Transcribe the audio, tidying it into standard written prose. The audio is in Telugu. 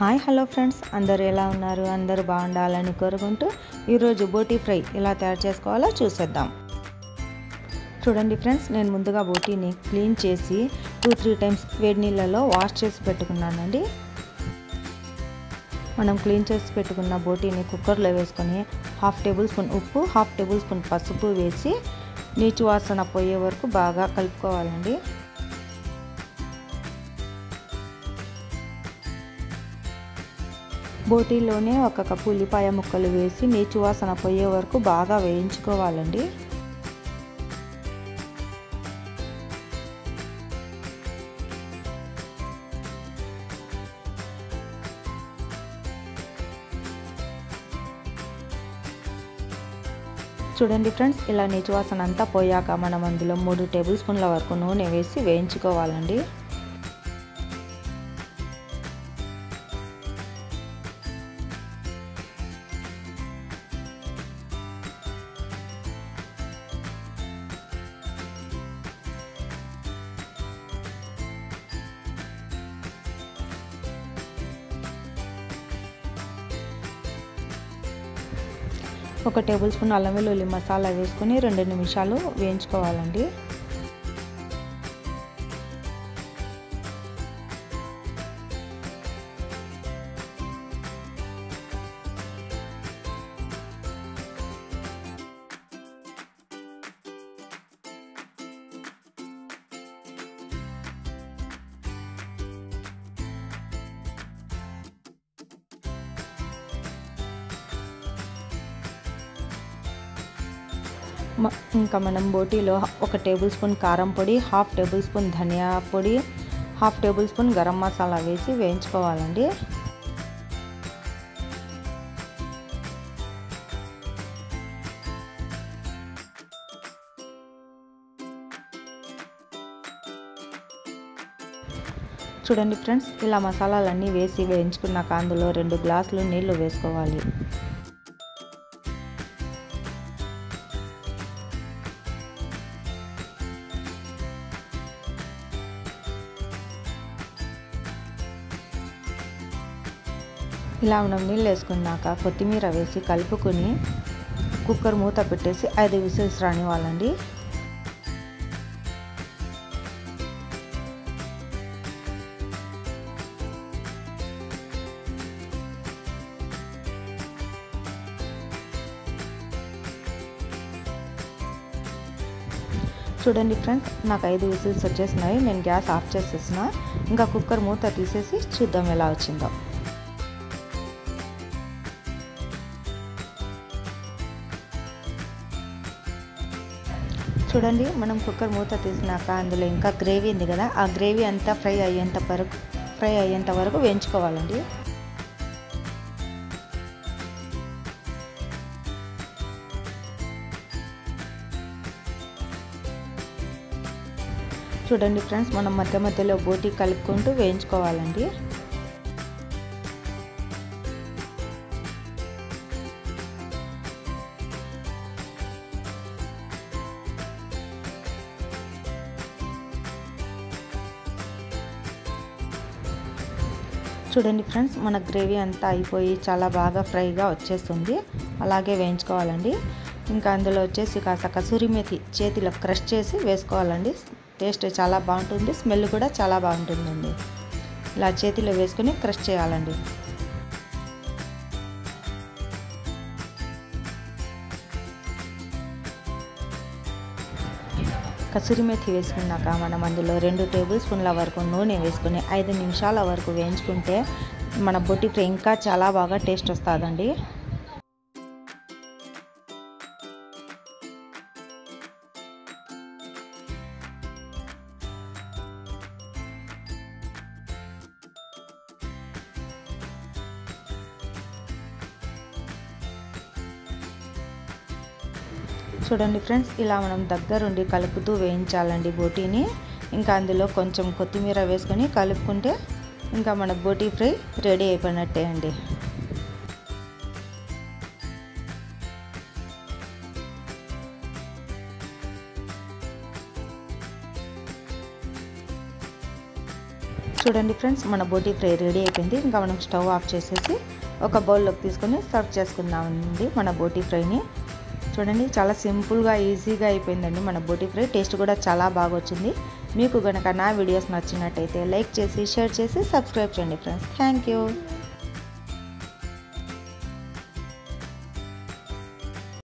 హాయ్ హలో ఫ్రెండ్స్, అందరూ ఎలా ఉన్నారు? అందరూ బాగుండాలని కోరుకుంటూ ఈరోజు బోటీ ఫ్రై ఎలా తయారు చేసుకోవాలో చూసేద్దాం. చూడండి ఫ్రెండ్స్, నేను ముందుగా బోటీని క్లీన్ చేసి 2-3 టైమ్స్ వేడి నీళ్ళలో వాష్ చేసి పెట్టుకున్నానండి. మనం క్లీన్ చేసి పెట్టుకున్న బోటీని కుక్కర్లో వేసుకొని 1/2 టేబుల్ స్పూన్ ఉప్పు, 1/2 టేబుల్ స్పూన్ పసుపు వేసి నీచు వాసన పోయే వరకు బాగా కలుపుకోవాలండి. బోటీలోనే 1 కప్పు ఉల్లిపాయ ముక్కలు వేసి నీచు వాసన పోయే వరకు బాగా వేయించుకోవాలండి. చూడండి ఫ్రెండ్స్, ఇలా నీచు వాసన అంతా పోయాక మనం అందులో 3 టేబుల్ స్పూన్ల వరకు నూనె వేసి వేయించుకోవాలండి. ఒక టేబుల్ స్పూన్ అల్లం వెల్లుల్లి మసాలా వేసుకొని 2 నిమిషాలు వేయించుకోవాలండి. ఇంకా మనం బోటీలో 1 టేబుల్ స్పూన్ కారం పొడి, 1/2 టేబుల్ స్పూన్ ధనియా పొడి, 1/2 టేబుల్ స్పూన్ గరం మసాలా వేసి వేయించుకోవాలండి. చూడండి ఫ్రెండ్స్, ఇలా మసాలాలన్నీ వేసి వేయించుకున్నాక అందులో 2 గ్లాసులు నీళ్లు వేసుకోవాలి. ఇలా మనం నీళ్ళు వేసుకున్నాక కొత్తిమీర వేసి కలుపుకొని కుక్కర్ మూత పెట్టేసి 5 విజిల్స్ రానివ్వాలండి. చూడండి ఫ్రెండ్స్, నాకు 5 విజిల్స్ వచ్చేసినాయి. నేను గ్యాస్ ఆఫ్ చేసేసిన. ఇంకా కుక్కర్ మూత తీసేసి చూద్దాం ఎలా వచ్చిందో. చూడండి, మనం కుక్కర్ మూత తీసినాక అందులో ఇంకా గ్రేవీ ఉంది కదా, ఆ గ్రేవీ అంతా ఫ్రై అయ్యేంత వరకు వేయించుకోవాలండి. చూడండి ఫ్రెండ్స్, మనం మధ్య మధ్యలో బోటీ కలుపుకుంటూ వేయించుకోవాలండి. చూడండి ఫ్రెండ్స్, మన గ్రేవీ అంతా అయిపోయి చాలా బాగా ఫ్రైగా వచ్చేస్తుంది. అలాగే వేయించుకోవాలండి. ఇంకా అందులో వచ్చేసి కాస్త కసూరి మేతి చేతిలో క్రష్ చేసి వేసుకోవాలండి. టేస్ట్ చాలా బాగుంటుంది, స్మెల్ కూడా చాలా బాగుంటుందండి. ఇలా చేతిలో వేసుకొని క్రష్ చేయాలండి. కసూరి మేతి వేసుకున్నాక మనం అందులో 2 టేబుల్ స్పూన్ల వరకు నూనె వేసుకొని 5 నిమిషాల వరకు వేయించుకుంటే మన బోటీ ఫ్రై ఇంకా చాలా బాగా టేస్ట్ వస్తుందండి. చూడండి ఫ్రెండ్స్, ఇలా మనం దగ్గరుండి కలుపుతూ వేయించాలండి బోటీని. ఇంకా అందులో కొంచెం కొత్తిమీర వేసుకొని కలుపుకుంటే ఇంకా మన బోటీ ఫ్రై రెడీ అయిపోయినట్టే అండి. చూడండి ఫ్రెండ్స్, మన బోటీ ఫ్రై రెడీ అయిపోయింది. ఇంకా మనం స్టవ్ ఆఫ్ చేసేసి ఒక బౌల్లోకి తీసుకొని సర్వ్ చేసుకుందామండి మన బోటీ ఫ్రైని. చూడండి, చాలా సింపుల్గా ఈజీగా అయిపోయిందండి మన బోటీ ఫ్రై. టేస్ట్ కూడా చాలా బాగా వచ్చింది. మీకు కనుక నా వీడియోస్ నచ్చినట్టయితే లైక్ చేసి, షేర్ చేసి, సబ్స్క్రైబ్ చేయండి ఫ్రెండ్స్. Thank you.